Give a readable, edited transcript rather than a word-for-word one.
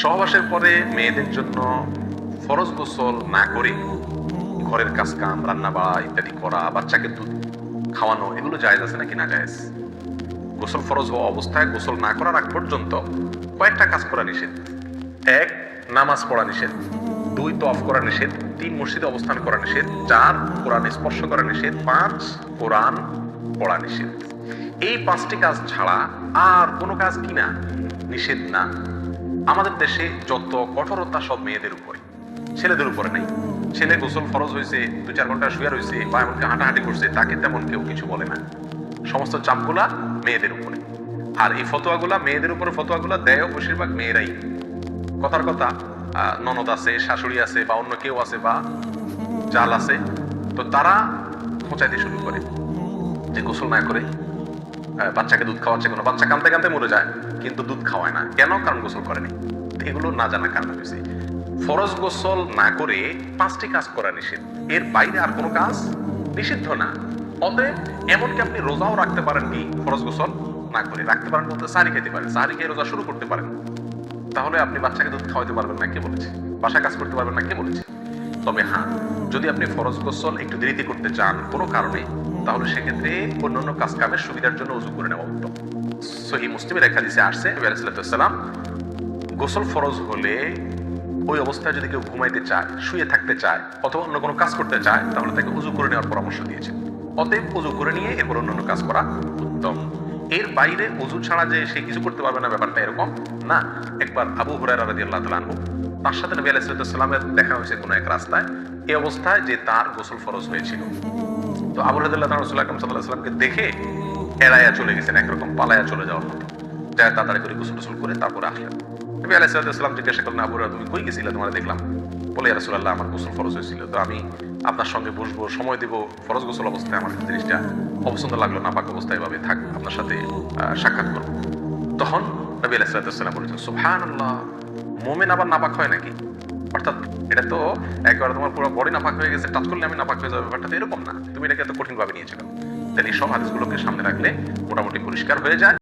সহবাসের পরে মেয়েদের জন্য ফরজ গোসল না করে ঘরের কাজ কাম, রান্না বাড়া ইত্যাদি করা, বাচ্চাকে দুধ খাওয়ানো, এগুলো জায়েজ আছে নাকি না জায়েজ? গোসল ফরজ হওয়া অবস্থায় গোসল না করার আগ পর্যন্ত কয়েকটা কাজ করা নিষেধ। 1, নামাজ পড়া নিষেধ। 2, তওয়াফ করা নিষেধ। 3, মসজিদে অবস্থান করা নিষেধ। 4, কোরআন স্পর্শ করা নিষেধ। 5, কোরআন পড়া নিষেধ। এই 5টি কাজ ছাড়া আর কোনো কাজ কিনা নিষেধ না। আমাদের দেশে যত কঠোরতা সব মেয়েদের উপরে, ছেলেদের উপরে নেই। ছেলে গোসল ফরজ হয়েছে, 2-4 ঘন্টা শুয়ে রয়েছে বা এমনকি হাঁটাহাঁটি করছে, তাকে তেমন কেউ কিছু বলে না। সমস্ত চাপগুলা মেয়েদের উপরে। আর এই ফতোয়াগুলা মেয়েদের উপরে, ফতোয়াগুলা দেয়ও বেশিরভাগ মেয়েরাই। কথার কথা, ননদ আছে, শাশুড়ি আছে বা অন্য কেউ আছে বা জাল আছে, তো তারা খোঁচাইতে শুরু করে যে গোসল না করে বাচ্চাকে দুধ খাওয়াচ্ছে। কোনো বাচ্চা কাঁদতে কাঁদতে মরে যায় কিন্তু দুধ খাওয়ায় না, কেন? কারণ গোসল করেনি। এগুলো না জানা কারণ হয়েছে। ফরজ গোসল না করে 5টি কাজ করা নিষেধ, এর বাইরে আর কোনো কাজ নিষিদ্ধ না। অতএব এমনকি আপনি রোজাও রাখতে পারেন কি ফরজ গোসল না করে? রাখতে পারেন বলতে সাহারি খেতে পারেন, সাহারি খেয়ে রোজা শুরু করতে পারেন। তাহলে আপনি বাচ্চাকে দুধ খাওয়াতে পারবেন না, কে বলেছে? বাসায় কাজ করতে পারবেন না, কে বলেছে? তবে হ্যাঁ, যদি আপনি ফরজ গোসল একটু দেরিতে করতে চান কোনো কারণে, তাহলে সেক্ষেত্রে অন্যান্য কাজ কামের সুবিধার জন্য ওযু করে নেওয়া উত্তম। সহিহ মুসলিমের এক হাদিসে আসছে, নবী আলাইহিস সালাম গোসল ফরজ হলে ওই অবস্থায় যদি কেউ ঘুমাইতে চায়, শুয়ে থাকতে চায় অথবা অন্য কোনো কাজ করতে চায়, তাহলে তাকে ওযু করে নেওয়ার পরামর্শ দিয়েছেন। অতএব ওযু করে নিয়ে এরপর অন্যান্য কাজ করা উত্তম। এর বাইরে ওযু ছাড়া যে সে কিছু করতে পারবে না, ব্যাপারটা এরকম না। একবার আবু হুরায়রা রাদিয়াল্লাহু তাআলা আনহু, তার সাথে নবী আলাইহিস সালামের দেখা হয়েছে কোনো এক রাস্তায়, এই অবস্থায় যে তার গোসল ফরজ হয়েছিল। তো আবু হুরায়রা রাদিয়াল্লাহু রাসূল আকরাম সাল্লাল্লাহু আলাইহি ওয়াসাল্লামকে দেখে এড়াইয়া চলে গেছেন, একরকম পালায়া চলে যাওয়ার মতো। যায় তাড়াতাড়ি করে গোসল টোসল করে তারপরে আসলেন। নবী আলাইহিস সালাম জিজ্ঞাসা করলেন, আবু হুরায়রা তুমি কই গেছিলে? তোমার দেখলাম। বলে, ইয়া রাসূলুল্লাহ, আমার গোসল ফরজ হয়েছিল, তো আমি আপনার সঙ্গে বসবো, সময় দেব, ফরজ গোসল অবস্থায় আমার জিনিসটা অপছন্দ লাগলো, নাপাক অবস্থায় এভাবে থাক, আপনার সাথে সাক্ষাৎ করবো। তখন নবী আলাইহিস সালাম বলেছেন, সুবহানাল্লাহ, মুমিন আবার নাপাক হয় নাকি? অর্থাৎ এটা তো একবার তোমার পুরো বডি নাপাক হয়ে গেছে, টাচ করলে আমি নাপাক হয়ে যাবে, ব্যাপারটা তো এরকম না। তুমি এটাকে এত কঠিন ভাবে নিয়েছো। তাহলে এই সব হাদিসগুলোকে সামনে রাখলে মোটামুটি পরিষ্কার হয়ে যায়।